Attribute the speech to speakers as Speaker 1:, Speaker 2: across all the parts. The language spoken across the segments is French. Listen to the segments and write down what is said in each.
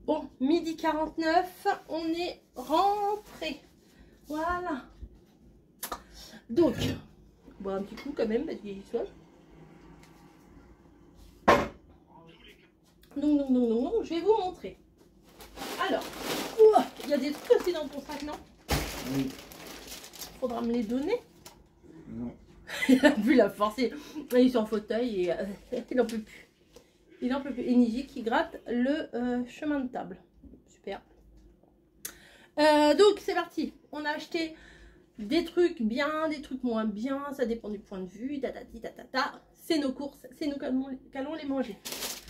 Speaker 1: Bon, midi 49, on est rentré. Voilà. Donc, boire un petit coup quand même parce qu'il est soif. Donc, je vais vous montrer. Alors, il y a des trucs aussi dans ton sac, non?
Speaker 2: Oui.
Speaker 1: Faudra me les donner.
Speaker 2: Non.
Speaker 1: Il a plus la force. Il est sur un fauteuil et il en peut plus. Il en peut plus. Et Niji qui gratte le chemin de table. Super. Donc, c'est parti. On a acheté des trucs bien, des trucs moins bien. Ça dépend du point de vue. Tatati, tatata. C'est nos courses. C'est nous qu'allons les manger.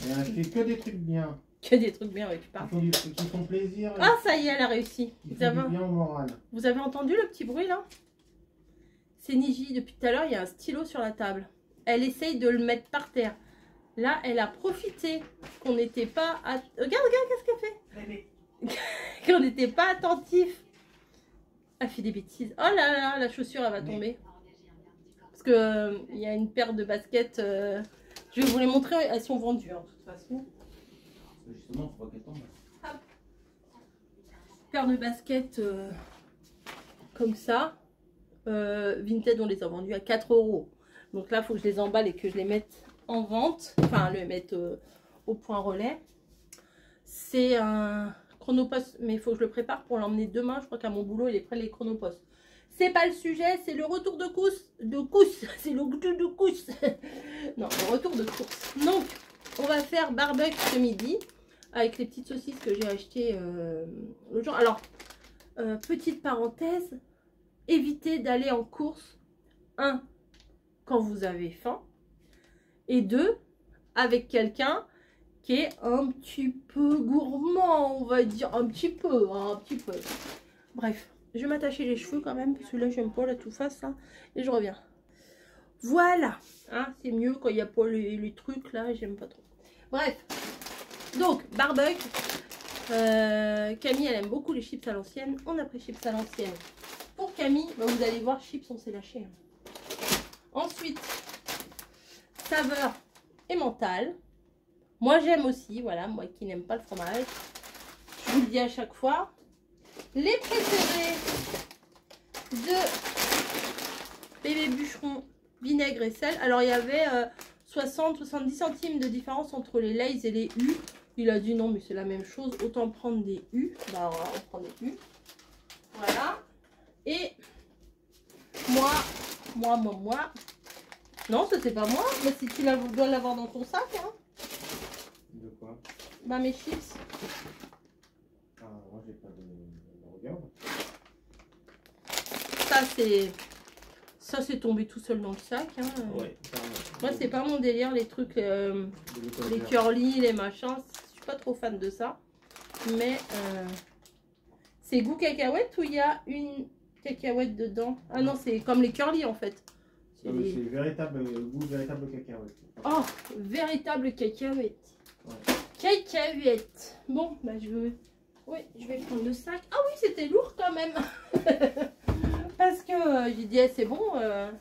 Speaker 2: On a acheté que des trucs bien.
Speaker 1: Que des trucs bien, ouais, tu parles.
Speaker 2: Qui font plaisir.
Speaker 1: Ah, ça y est, elle a réussi.
Speaker 2: Qui font du bien au moral.
Speaker 1: Vous avez entendu le petit bruit là? C'est Niji. Depuis tout à l'heure, il y a un stylo sur la table. Elle essaye de le mettre par terre. Là, elle a profité qu'on n'était pas... Regarde, qu'est-ce qu'elle fait? Qu'on n'était pas attentif. Elle fait des bêtises. Oh là là, la chaussure, elle va tomber. Parce que il y a une paire de baskets. Je vais vous les montrer. Elles sont vendues, hein, de toute façon.
Speaker 2: Justement, faut pas qu'elle tombe.
Speaker 1: Hop. Paire de baskets comme ça. Vinted, on les a vendues à 4 €. Donc là, il faut que je les emballe et que je les mette en vente. Enfin, le mettre au point relais. C'est un chronopost, mais il faut que je le prépare pour l'emmener demain. Je crois qu'à mon boulot, il est prêt les chronopost. C'est pas le sujet, c'est le retour de course. C'est le goût de course. Non, le retour de course. Donc, on va faire barbecue ce midi avec les petites saucisses que j'ai achetées l'autre jour. Alors, petite parenthèse, évitez d'aller en course, 1, quand vous avez faim, et 2, avec quelqu'un qui est un petit peu gourmand, on va dire, un petit peu. Bref, je vais m'attacher les cheveux quand même, parce que là, j'aime pas la tout face, là, et je reviens. Voilà, hein, c'est mieux quand il n'y a pas les trucs, là, j'aime pas trop. Bref, donc, barbecue. Camille, elle aime beaucoup les chips à l'ancienne. On a pris chips à l'ancienne. Pour Camille, bah, vous allez voir, chips, on s'est lâché. Ensuite, saveur emmental. Moi, j'aime aussi, voilà, moi qui n'aime pas le fromage. Je vous le dis à chaque fois. Les préférés de bébé bûcheron, vinaigre et sel. Alors, il y avait 60-70 centimes de différence entre les Lay's et les U. Il a dit non, mais c'est la même chose. Autant prendre des U. Bah, on prend des U. Voilà. Et moi. Non, ça c'est pas moi. Mais si tu dois l'avoir dans ton sac. Hein.
Speaker 2: De quoi?
Speaker 1: Bah, mes chips.
Speaker 2: Ah, moi j'ai pas de regard.
Speaker 1: Ça c'est tombé tout seul dans le sac. Hein.
Speaker 2: Ouais.
Speaker 1: Moi, c'est pas mon délire, les trucs, les curly, les machins. Je suis pas trop fan de ça. Mais c'est goût cacahuète ou il y a une cacahuète dedans? Ah non, c'est comme les curly en fait.
Speaker 2: C'est véritable goût, véritable cacahuète.
Speaker 1: Oh, véritable cacahuète.
Speaker 2: Ouais.
Speaker 1: Cacahuète. Bon, bah je vais prendre le sac. Ah oui, c'était lourd quand même. Parce que j'ai dit, c'est bon,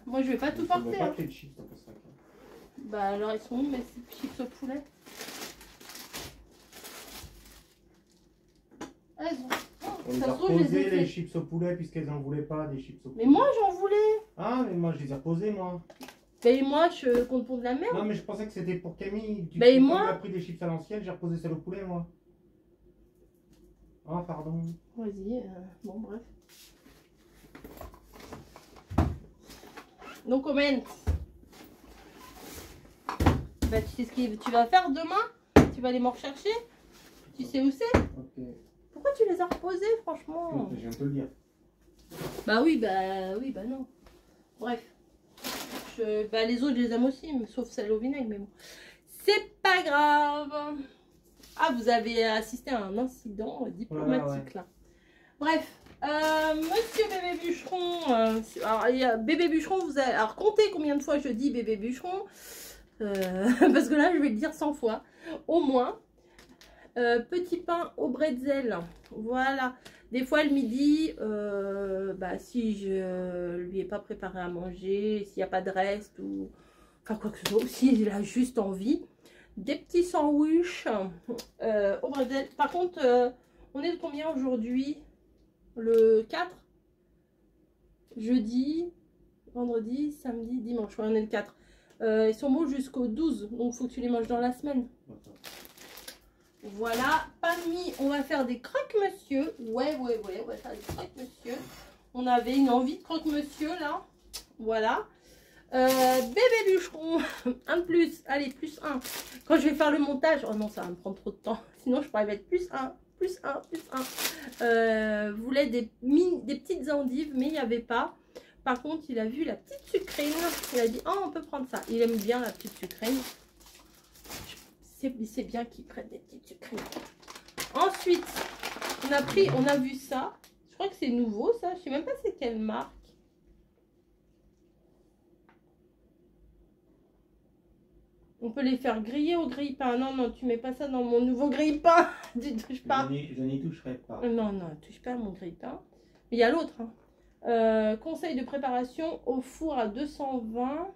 Speaker 1: moi je vais pas tout porter.
Speaker 2: Pas de chips dans le sac.
Speaker 1: Bah alors ils sont où mes chips au poulet? Elles ont...
Speaker 2: On les a reposées les chips au poulet puisqu'elles en voulaient pas des chips au poulet.
Speaker 1: Mais moi j'en voulais.
Speaker 2: Ah mais moi je les ai reposées moi.
Speaker 1: Mais moi je compte pour de la merde.
Speaker 2: Non mais je pensais que c'était pour Camille.
Speaker 1: Mais moi...
Speaker 2: as pris des chips à l'ancienne, j'ai reposé celles au poulet moi. Ah pardon.
Speaker 1: Vas-y, bon bref. Donc comment bah, tu sais ce que tu vas faire demain? Tu vas aller m'en rechercher? Tu sais où c'est?
Speaker 2: Ok.
Speaker 1: Pourquoi tu les as reposés franchement?
Speaker 2: Je viens de te le dire.
Speaker 1: Bah oui, bah non. Bref. Bah les autres je les aime aussi, sauf celle au vinaigre, mais bon. C'est pas grave. Ah, vous avez assisté à un incident diplomatique là. Bref. Monsieur bébé bûcheron, alors il y a bébé bûcheron, vous avez, alors comptez combien de fois je dis bébé bûcheron, parce que là je vais le dire 100 fois, au moins. Petit pain au bretzel, voilà. Des fois le midi, bah, si je lui ai pas préparé à manger, s'il n'y a pas de reste, ou enfin quoi que ce soit, ou s'il a juste envie, des petits sandwichs au bretzel. Par contre, on est de combien aujourd'hui? Le 4? Jeudi, vendredi, samedi, dimanche. Ouais, on est le 4. Ils sont bons jusqu'au 12. Donc, il faut que tu les manges dans la semaine. Voilà. Pas mis. On va faire des croque-monsieur. Ouais. On va faire des croque-monsieur. On avait une envie de croque-monsieur, là. Voilà. Bébé bûcheron. Un de plus. Allez, plus 1. Quand je vais faire le montage. Oh non, ça va me prendre trop de temps. Sinon, je pourrais mettre plus 1. Plus 1. Voulait des petites endives, mais il n'y avait pas. Par contre, il a vu la petite sucrine. Il a dit, oh, on peut prendre ça. Il aime bien la petite sucrine. C'est bien qu'il prenne des petites sucrines. Ensuite, on a vu ça. Je crois que c'est nouveau, ça. Je ne sais même pas c'est quelle marque. On peut les faire griller au grille-pain. Non, tu mets pas ça dans mon nouveau grille-pain. Tu touches pas.
Speaker 2: Je n'y toucherai pas.
Speaker 1: Non, touche pas à mon grille-pain. Mais il y a l'autre. Hein. Conseil de préparation au four à 220.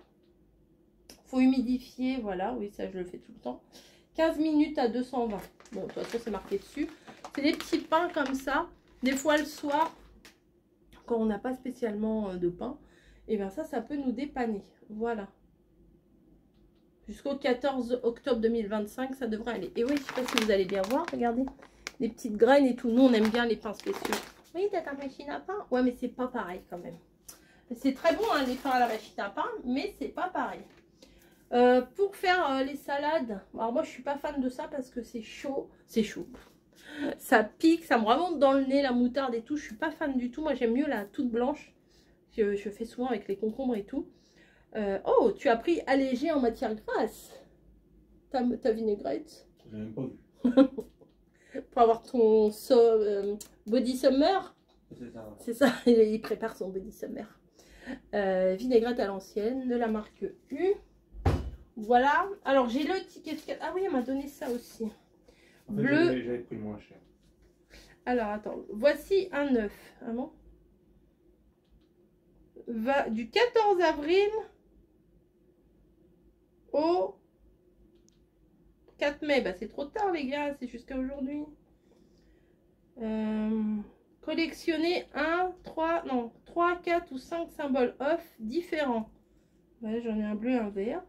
Speaker 1: Faut humidifier. Voilà, oui, ça je le fais tout le temps. 15 minutes à 220. Bon, de toute façon, c'est marqué dessus. C'est des petits pains comme ça. Des fois, le soir, quand on n'a pas spécialement de pain, et bien ça peut nous dépanner. Voilà. Jusqu'au 14 octobre 2025, ça devrait aller. Et oui, je ne sais pas si vous allez bien voir, regardez, les petites graines et tout. Nous, on aime bien les pains spéciaux. Oui, t'as ta machine à pain? Ouais, mais c'est pas pareil quand même. C'est très bon, hein, les pains à la machine à pain, mais c'est pas pareil. Pour faire les salades, alors moi, je suis pas fan de ça parce que c'est chaud. C'est chaud. Ça pique, ça me remonte dans le nez, la moutarde et tout. Je suis pas fan du tout. Moi, j'aime mieux la toute blanche. Je fais souvent avec les concombres et tout. Oh, tu as pris allégé en matière grasse. Ta vinaigrette.
Speaker 2: J'ai même pas vu.
Speaker 1: Pour avoir ton body summer.
Speaker 2: C'est ça.
Speaker 1: C'est ça, il prépare son body summer. Vinaigrette à l'ancienne de la marque U. Voilà. Alors j'ai le ticket de... Ah oui, elle m'a donné ça aussi.
Speaker 2: En fait,
Speaker 1: Bleu.
Speaker 2: j'avais pris moins cher.
Speaker 1: Alors attends, voici un œuf. Ah bon? Va du 14 avril au 4 mai. Bah, c'est trop tard, les gars. C'est jusqu'à aujourd'hui. Collectionnez 3, 4 ou 5 symboles off différents. Ouais, j'en ai un bleu et un vert.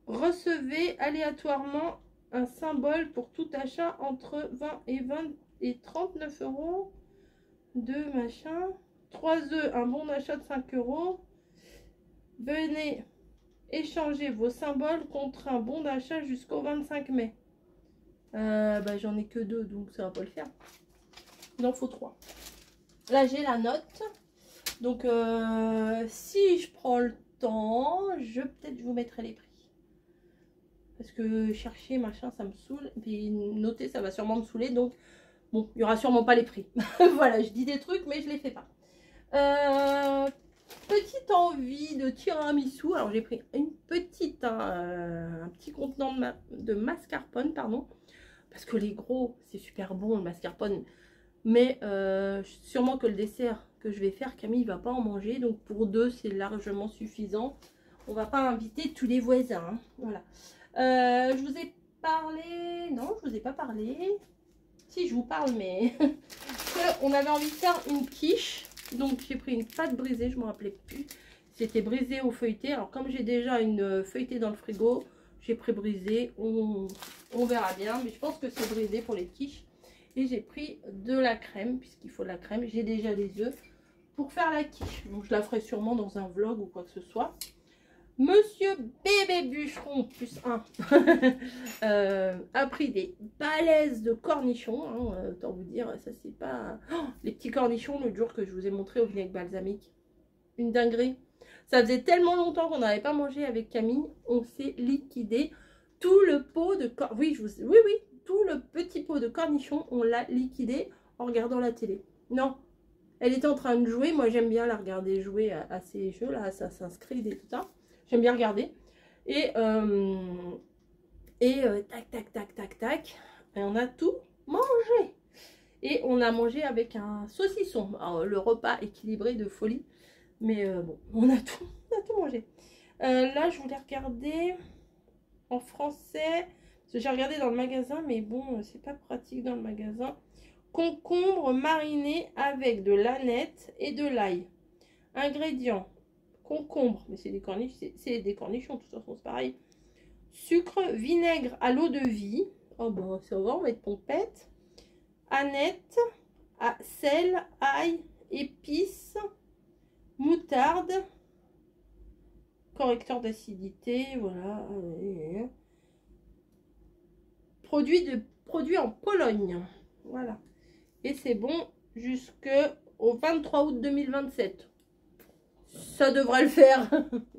Speaker 1: Recevez aléatoirement un symbole pour tout achat entre 20 et 39 euros. 2 machins. 3 œufs, un bon d'achat de 5 euros. Venez échanger vos symboles contre un bon d'achat jusqu'au 25 mai. Bah, j'en ai que 2, donc ça va pas le faire. Il en faut 3. Là, j'ai la note. Donc, si je prends le temps, peut-être je vous mettrai les prix. Parce que chercher, machin, ça me saoule. Puis noter, ça va sûrement me saouler. Donc, bon, il n'y aura sûrement pas les prix. Voilà, je dis des trucs, mais je les fais pas. Petite envie de tiramisu. Alors j'ai pris un petit contenant de mascarpone, pardon, parce que les gros c'est super bon le mascarpone, mais sûrement que le dessert que je vais faire, Camille va pas en manger, donc pour 2 c'est largement suffisant. On va pas inviter tous les voisins, hein. Voilà. Je vous ai parlé, non je vous ai pas parlé, si je vous parle, mais on avait envie de faire une quiche. Donc j'ai pris une pâte brisée, je ne me rappelais plus. C'était brisé au feuilleté. Alors comme j'ai déjà une feuilletée dans le frigo, j'ai pré-brisé. On verra bien. Mais je pense que c'est brisé pour les quiches. Et j'ai pris de la crème, puisqu'il faut de la crème. J'ai déjà les œufs pour faire la quiche. Donc je la ferai sûrement dans un vlog ou quoi que ce soit. Monsieur Bébé Bûcheron, plus 1, a pris des balaises de cornichons. Hein, autant vous dire, ça c'est pas... Oh, les petits cornichons, l'autre jour que je vous ai montré au vinaigre balsamique. Une dinguerie. Ça faisait tellement longtemps qu'on n'avait pas mangé avec Camille. On s'est liquidé tout le pot de... Oui, tout le petit pot de cornichons, on l'a liquidé en regardant la télé. Non, elle était en train de jouer. Moi, j'aime bien la regarder jouer à ces jeux-là, Assassin's Creed et tout ça. J'aime bien regarder. Et tac. Et on a tout mangé. Et on a mangé avec un saucisson. Alors, le repas équilibré de folie. Mais bon, on a tout mangé. Là, je voulais regarder. en français. J'ai regardé dans le magasin, mais bon, c'est pas pratique dans le magasin. Concombre mariné avec de l'aneth et de l'ail. Ingrédients. Concombre, mais c'est des cornichons, de toute façon, c'est pareil. Sucre, vinaigre à l'eau de vie. Oh bah ça va, on va être pompette. Aneth, sel, ail, épices, moutarde, correcteur d'acidité, voilà. Produit en Pologne. Voilà. Et c'est bon jusqu'au 23 août 2027. Ça devrait le faire.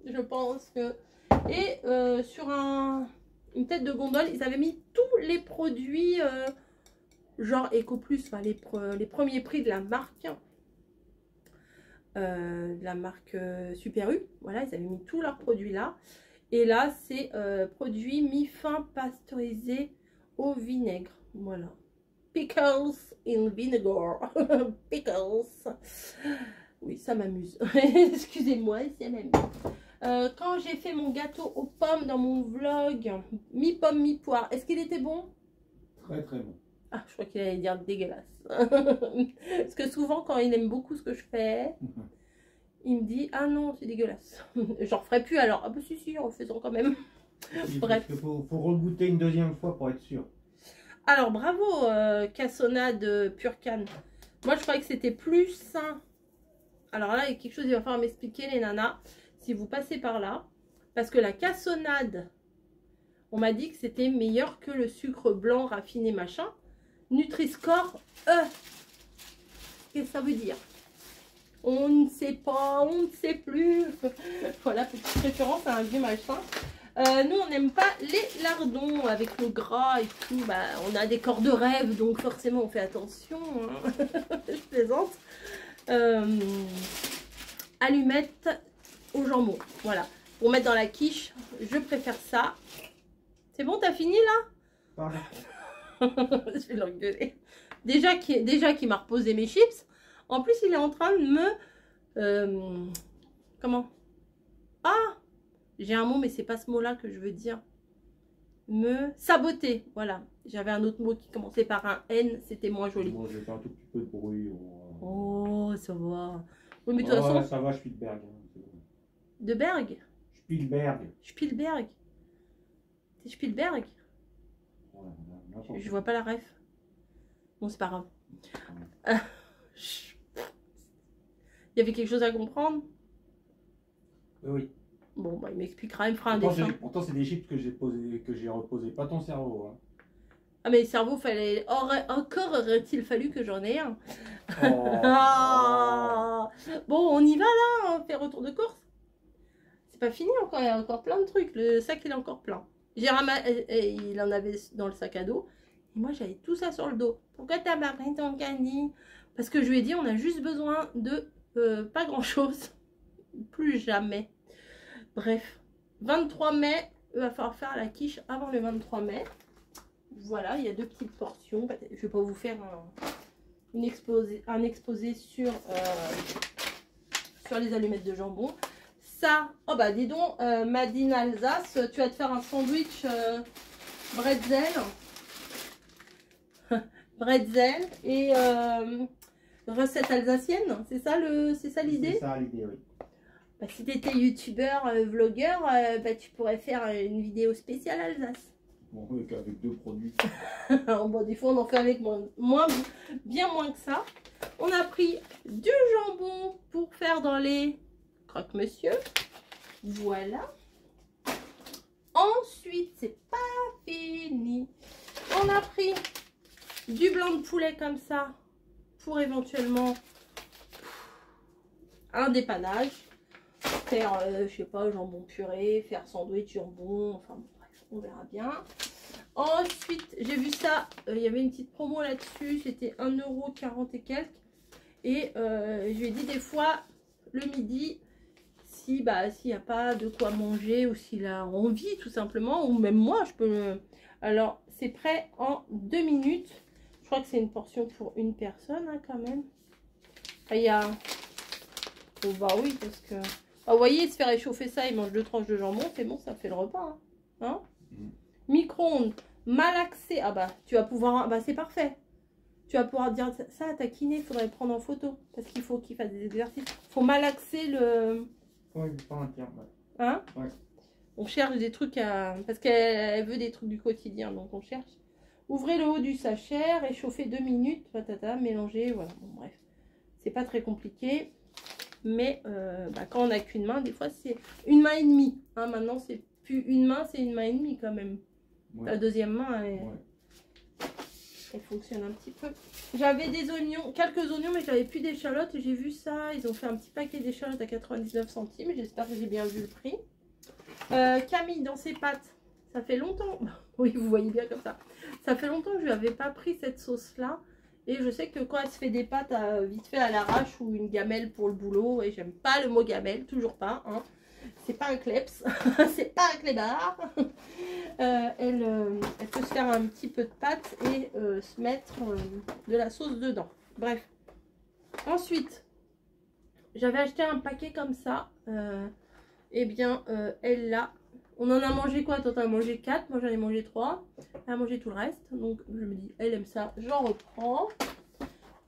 Speaker 1: Je pense que... Et sur une tête de gondole, ils avaient mis tous les produits genre Eco Plus, enfin les premiers prix de la marque. Super U. Voilà, ils avaient mis tous leurs produits là. Et là, c'est produits mi-fin pasteurisés au vinaigre. Voilà. Pickles in vinegar. Pickles. Oui, ça m'amuse. Excusez-moi, ça m'amuse. Quand j'ai fait mon gâteau aux pommes dans mon vlog, mi-pomme, mi-poire, est-ce qu'il était bon?
Speaker 2: Très très bon.
Speaker 1: Ah, je crois qu'il allait dire dégueulasse. Parce que souvent, quand il aime beaucoup ce que je fais, il me dit, ah non, c'est dégueulasse. J'en referai plus alors. Ah bah si, refaisons quand même. Bref.
Speaker 2: Il faut regoûter une deuxième fois pour être sûr.
Speaker 1: Alors, bravo, cassonade pure canne. Moi, je croyais que c'était plus sain. Alors là, il y a quelque chose, il va falloir m'expliquer, les nanas, si vous passez par là. Parce que la cassonade, on m'a dit que c'était meilleur que le sucre blanc raffiné, machin. Nutri-Score E. Qu'est-ce que ça veut dire? On ne sait pas, on ne sait plus. Voilà, petite référence à un vieux machin. Nous, on n'aime pas les lardons avec le gras et tout. Bah, on a des corps de rêve, donc forcément, on fait attention. Hein. Je plaisante. Allumettes au jambon. Voilà. Pour mettre dans la quiche, je préfère ça. C'est bon, t'as fini là?
Speaker 2: Pardon.
Speaker 1: Je vais l'engueuler. Déjà qu'il m'a reposé mes chips. En plus, il est en train de me... comment? Ah! J'ai un mot, mais c'est pas ce mot-là que je veux dire. Me saboter. Voilà. J'avais un autre mot qui commençait par un N. C'était moins joli.
Speaker 2: Moi, je vais faire un tout petit peu de bruit.
Speaker 1: Oh, ça va. Oui, mais de toute façon...
Speaker 2: ça va, Spielberg. Hein,
Speaker 1: de Berg?
Speaker 2: Spielberg.
Speaker 1: Spielberg. C'est Spielberg?
Speaker 2: Ouais,
Speaker 1: je vois pas la ref. Bon, c'est pas grave. Il y avait quelque chose à comprendre?
Speaker 2: Oui.
Speaker 1: Bon, bah, il m'expliquera, il me fera un dessin.
Speaker 2: Pourtant, c'est des chips que j'ai reposé, pas ton cerveau. Hein.
Speaker 1: Ah, mais le cerveau, fallait... Encore aurait-il fallu que j'en ai un.
Speaker 2: Oh.
Speaker 1: Bon, on y va là, on fait retour de course. C'est pas fini encore, il y a encore plein de trucs. Le sac, il est encore plein. J'ai ramassé, il en avait dans le sac à dos. Et moi, j'avais tout ça sur le dos. Pourquoi t'as pas pris ton candy? Parce que je lui ai dit, on a juste besoin de pas grand-chose. Plus jamais. Bref. 23 mai, il va falloir faire la quiche avant le 23 mai. Voilà, il y a 2 petites portions. Je vais pas vous faire un exposé sur les allumettes de jambon. Ça, oh bah dis donc, Madine Alsace, tu vas te faire un sandwich bretzel. Bretzel et recette alsacienne, c'est ça l'idée?
Speaker 2: C'est ça l'idée, oui.
Speaker 1: Bah, si tu étais youtubeur, vlogueur, bah, tu pourrais faire une vidéo spéciale Alsace.
Speaker 2: Bon, avec 2 produits.
Speaker 1: Bon, des fois on en fait avec bien moins que ça. On a pris du jambon pour faire dans les croque-monsieur. Voilà. Ensuite, c'est pas fini. On a pris du blanc de poulet comme ça pour éventuellement un dépannage. Faire, je sais pas, jambon purée, faire sandwich jambon, enfin bref, on verra bien. Ensuite, j'ai vu ça, il y avait une petite promo là-dessus, c'était 1,40 € et quelques. Et je lui ai dit des fois, le midi, s'il n'y a pas de quoi manger ou s'il a envie tout simplement, ou même moi, je peux... Alors, c'est prêt en 2 minutes. Je crois que c'est une portion pour une personne hein, quand même. Ah, il y a... Oh, bah oui, parce que... Ah, vous voyez, se faire réchauffer ça, il mange 2 tranches de jambon, c'est bon, ça fait le repas. Hein, Micro-ondes, malaxé. Ah bah, tu vas pouvoir... Bah, c'est parfait. Tu vas pouvoir dire ça à ta kiné, il faudrait le prendre en photo. Parce qu'il faut qu'il fasse des exercices. Il faut malaxer le...
Speaker 2: Oui, pas un terme.
Speaker 1: Hein?
Speaker 2: Ouais.
Speaker 1: On cherche des trucs à... Parce qu'elle veut des trucs du quotidien, donc on cherche. Ouvrez le haut du sachet, réchauffez 2 minutes, patata, mélangez, voilà. Bon, bref, c'est pas très compliqué. Mais bah, quand on n'a qu'une main, des fois c'est une main et demie. Hein, maintenant, c'est plus une main, c'est une main et demie quand même. Ouais. La deuxième main, elle fonctionne un petit peu. J'avais des oignons, quelques oignons, mais j'avais plus d'échalotes. J'ai vu ça, ils ont fait un petit paquet d'échalotes à 99 centimes. J'espère que j'ai bien vu le prix. Camille, dans ses pâtes, ça fait longtemps. Oui, vous voyez bien comme ça. Ça fait longtemps que je lui avais pas pris cette sauce-là. Et je sais que quand elle se fait des pâtes vite fait à l'arrache ou une gamelle pour le boulot, et j'aime pas le mot gamelle, toujours pas. Hein. C'est pas un kleps, c'est pas un clébard. Elle peut se faire un petit peu de pâte et se mettre de la sauce dedans. Bref. Ensuite, j'avais acheté un paquet comme ça. Eh bien, elle l'a. On en a mangé quoi? Toi, t'en as mangé 4. Moi, j'en ai mangé 3. Elle a mangé tout le reste. Donc, je me dis, elle aime ça. J'en reprends.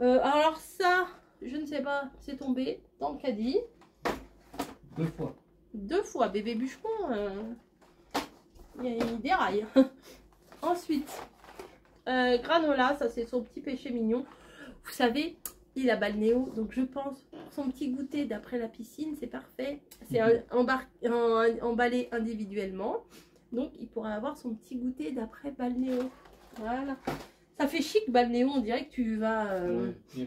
Speaker 1: Alors, ça, je ne sais pas. C'est tombé dans le caddie.
Speaker 2: 2 fois.
Speaker 1: 2 fois. Bébé bûcheron. Il déraille. Ensuite, granola. Ça, c'est son petit péché mignon. Vous savez, il a balnéo. Donc, je pense, pour son petit goûter d'après la piscine, c'est parfait. C'est emballé individuellement. Donc, il pourra avoir son petit goûter d'après balnéo. Voilà. Ça fait chic, balnéo. On dirait que tu vas... tu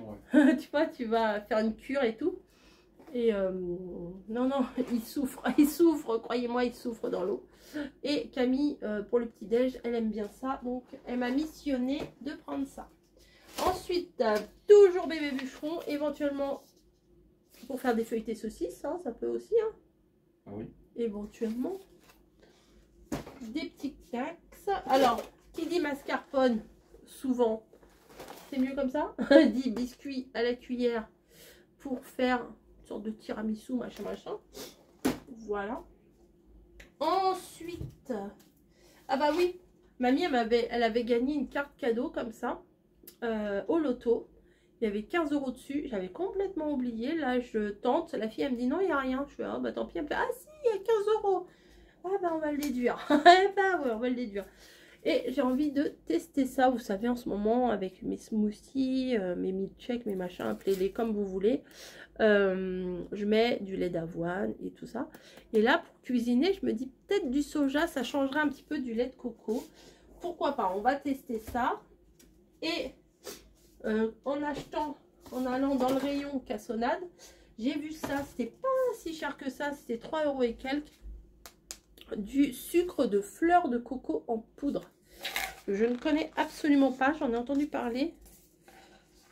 Speaker 1: vois, tu vas faire une cure et tout. Et non, non, il souffre. Il souffre, croyez-moi, il souffre dans l'eau. Et Camille, pour le petit-déj, elle aime bien ça. Donc, elle m'a missionné de prendre ça. Ensuite, toujours bébé bûcheron. Éventuellement, pour faire des feuilletés saucisses, hein, ça peut aussi. Hein.
Speaker 2: Ah oui.
Speaker 1: Éventuellement. Des petits cax. Alors, qui dit mascarpone, souvent, c'est mieux comme ça. Dit biscuit à la cuillère pour faire une sorte de tiramisu, machin, machin. Voilà. Ensuite, ah bah oui, mamie, elle avait gagné une carte cadeau comme ça, au loto. Il y avait 15 € dessus. J'avais complètement oublié. Là, je tente. La fille, elle me dit non, il n'y a rien. Je fais, ah bah tant pis. Elle me fait, ah si, il y a 15 €. Ah bah on va le déduire. Bah ouais, on va le déduire. Et j'ai envie de tester ça. Vous savez, en ce moment, avec mes smoothies, mes milkshakes, mes machins, appelez-les comme vous voulez. Je mets du lait d'avoine et tout ça. Et là, pour cuisiner, je me dis peut-être du soja. Ça changerait un petit peu du lait de coco. Pourquoi pas? On va tester ça. Et... en allant dans le rayon cassonade, j'ai vu ça, c'était pas si cher que ça, c'était 3 € et quelques, du sucre de fleur de coco en poudre. Je ne connais absolument pas, j'en ai entendu parler,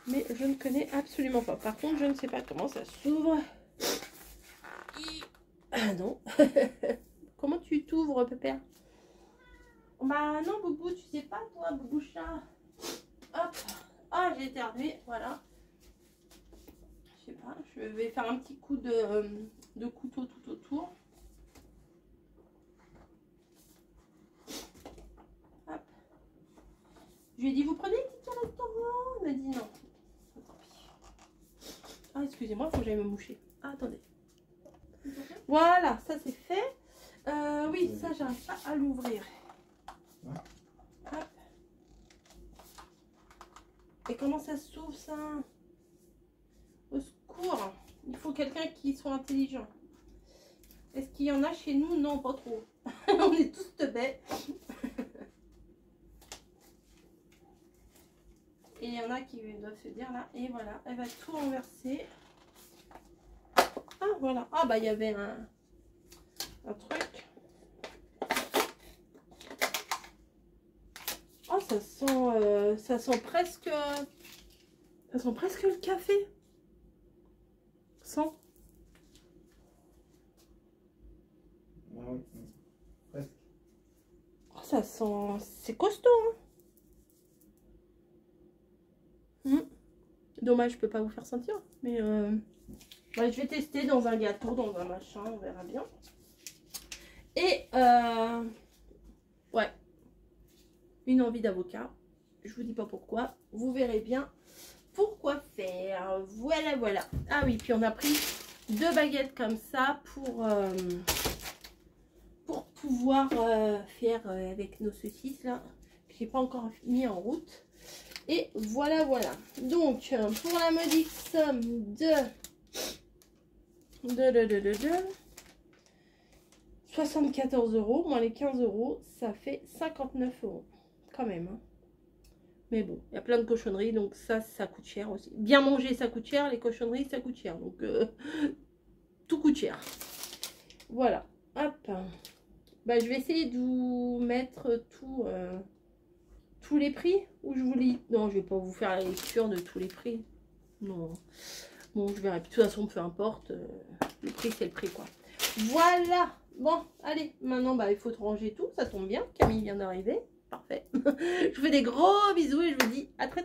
Speaker 1: mais je ne connais absolument pas. Par contre, je ne sais pas comment ça s'ouvre. Ah non. Comment tu t'ouvres, pépère? Bah non, Boubou, tu sais pas toi, Boubou chat. Hop. Ah, j'ai éternué, voilà. Je sais pas, je vais faire un petit coup de couteau tout autour. Hop. Je lui ai dit, vous prenez une petite restaurant? Il m'a dit non. Ah, excusez-moi, il faut que j'aille me moucher. Ah, attendez. Voilà, ça c'est fait. Oui, ça, j'arrive pas à l'ouvrir. Hop. Et comment ça s'ouvre ça? Au secours. Il faut quelqu'un qui soit intelligent. Est-ce qu'il y en a chez nous? Non, pas trop. On est tous teubés. Et il y en a qui doivent se dire là. Et voilà, elle va tout renverser. Ah voilà. Ah bah il y avait un truc. Oh, ça sent presque le café. Sent.
Speaker 2: Ah oui, presque.
Speaker 1: Oh, ça sent, c'est costaud. Hein. Dommage, je peux pas vous faire sentir, mais ouais, je vais tester dans un gâteau, dans un machin, on verra bien. Et ouais, une envie d'avocat. Je vous dis pas pourquoi. Vous verrez bien pourquoi faire. Voilà, voilà. Ah oui, puis on a pris 2 baguettes comme ça pour pouvoir faire avec nos saucisses là. J'ai pas encore mis en route. Et voilà, voilà. Donc, pour la modique somme de 74 € moins les 15 €, ça fait 59 € quand même. Hein. Mais bon, il y a plein de cochonneries, donc ça coûte cher aussi. Bien manger, ça coûte cher, les cochonneries, ça coûte cher. Donc, tout coûte cher. Voilà. Hop. Bah, je vais essayer de vous mettre tous les prix. Ou je vous lis. Non, je vais pas vous faire la lecture de tous les prix. Non. Bon, je verrai. De toute façon, peu importe. Le prix, c'est le prix, quoi. Voilà. Bon, allez. Maintenant, bah, il faut ranger tout. Ça tombe bien. Camille vient d'arriver. Parfait. Je vous fais des gros bisous et je vous dis à très